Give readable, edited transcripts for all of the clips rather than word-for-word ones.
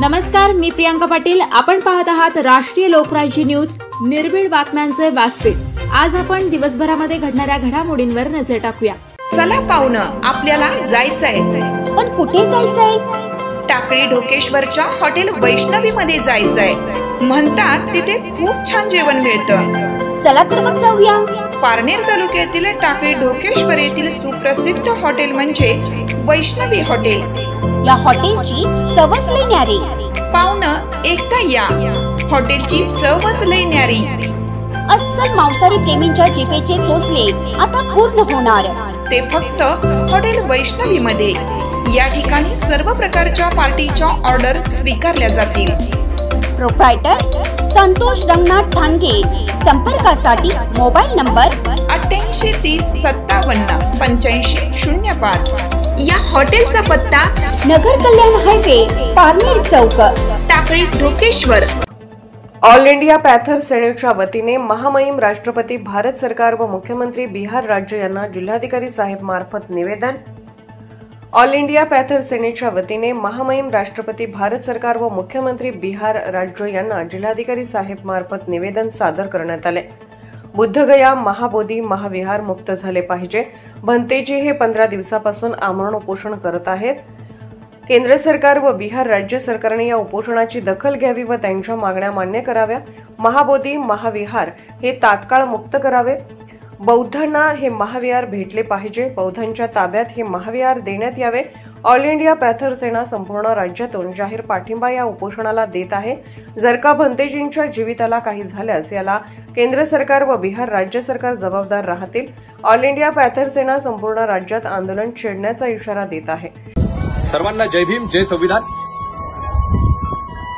नमस्कार, मी प्रियांका पाटील। आपण पाहत आहात राष्ट्रीय लोकराज्य न्यूज, निर्भीड बातम्यांचे व्यासपीठ। आज आपण दिवसभरामध्ये घडणाऱ्या घडामोडींवर नजर टाकूया। चला पाहुणं, आपल्याला जायचंय। पण कुठे जायचंय? टाकळी ढोकेश्वरच्या हॉटेल वैष्णवी मध्ये जायचंय। म्हणतात तिथे खूप छान जेवण मिळतं। चला तर मग जाऊया। पारनेर तालुक्यातील टाकळी ढोकेश्वर येथील सुप्रसिद्ध हॉटेल म्हणजे वैष्णवी हॉटेल। या हॉटेलची चवच लई न्यारी। पाहुणं, एकदा या, हॉटेलची चवच लई न्यारी। अस्सल मांसाहारी प्रेमींच्या जिभेचे चोचले आता पूर्ण होणार, ते फक्त हॉटेल वैष्णवी मध्ये। या ठिकाणी सर्व प्रकारच्या पार्टीच्या ऑर्डर स्वीकारल्या जातील। प्रोप्रायटर संतोष रंगनाथ ठाणगे। संपर्कासाठी मोबाईल नंबर 88 30 57 85 05। या हॉटेलचा पत्ता Nagar Kalyan highway, Parner Chowk, Takali Dhokeshwar. All India Panther सेनेच्या वतीने महामहिम राष्ट्रपती भारत सरकार व मुख्यमंत्री बिहार राज्य यांना जिल्हाधिकारी साहेब मार्फत निवेदन। ऑल इंडिया पॅथर सेनेच्या वतीने महामहिम राष्ट्रपती भारत सरकार व मुख्यमंत्री बिहार राज्य यांना जिल्हाधिकारी साहेब मार्फत निवेदन सादर करण्यात आले। बुद्धगया महाबोधी महाविहार मुक्त झाले पाहिजे। भंतेजी हे 15 दिवसापासून आमरण उपोषण करत आहेत। केंद्र सरकार व बिहार राज्य सरकारने या उपोषणाची दखल घ्यावी व त्यांच्या मागण्या मान्य कराव्या। महाबोधी महाविहार हे तात्काळ मुक्त करावे। बौद्धांना हे महाविहार भेटले पाहिजे। बौद्धांच्या ताब्यात हे महाविहार देण्यात यावे। ऑल इंडिया पॅथर सेना संपूर्ण राज्यातून जाहीर पाठिंबा या उपोषणाला देत आहे। जर का भंतेजींच्या जीविताला काही झाल्यास याला केंद्र सरकार व बिहार राज्य सरकार जबाबदार राहतील। ऑल इंडिया पॅथर सेना संपूर्ण राज्यात आंदोलन छेडण्याचा इशारा देत आहे। सर्वांना जय भीम, जय संविधान।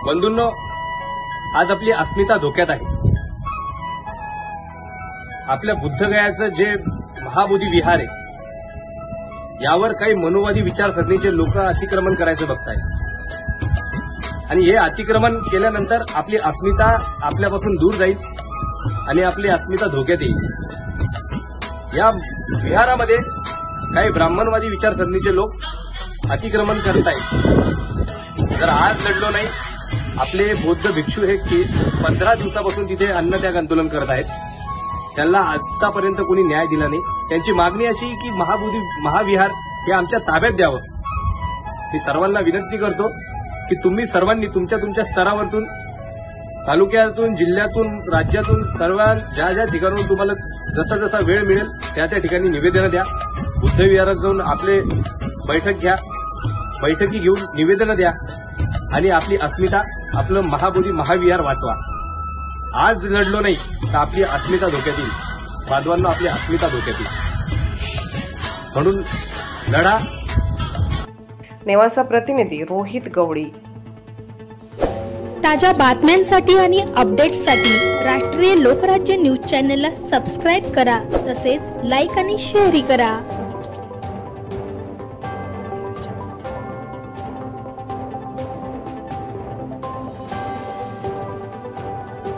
बंधूंनो, आज आपली अस्मिता धोक्यात आहे। आपल्या बुद्धगयाचं जे महाबोधी विहार आहे यावर काही मनोवादी विचारसरणीचे लोक अतिक्रमण करायचं बघतायत आणि हे अतिक्रमण केल्यानंतर आपली अस्मिता आपल्यापासून दूर जाईल आणि आपली अस्मिता धोक्यात येईल। या विहारामध्ये काही ब्राह्मणवादी विचारसरणीचे लोक अतिक्रमण करत आहेत। जर आज लढलो नाही, आपले बौद्ध भिक्षू हे 15 दिवसापासून तिथे अन्नत्याग आंदोलन करत आहेत। त्यांना आतापर्यंत कोणी न्याय दिला नाही। त्यांची मागणी अशी की महाबोधी महाविहार हे आमच्या ताब्यात द्यावं। मी सर्वांना विनंती करतो की तुम्ही सर्वांनी तुमच्या तुमच्या स्तरावरतून, तालुक्यातून, जिल्ह्यातून, राज्यातून, सर्व ज्या ज्या ठिकाणून तुम्हाला जसा जसा वेळ मिळेल त्या त्या ठिकाणी निवेदनं द्या। बुद्ध विहारात जाऊन आपले बैठक घ्या, बैठकी घेऊन निवेदनं द्या आणि आपली अस्मिता, आपलं महाबोधी महाविहार वाचवा। आज लढलो नाही तर आपली अस्मिता धोक्यात येईल। बांधवांना आपली अस्मिता धोक्यात येईल, म्हणून लढा। नेवासा प्रतिनिधी रोहित गवळी। ताज्या बातम्यांसाठी आणि अपडेट्ससाठी राष्ट्रीय लोकराज्य न्यूज चॅनलला सबस्क्राईब करा, तसेच लाईक आणि शेअरही करा।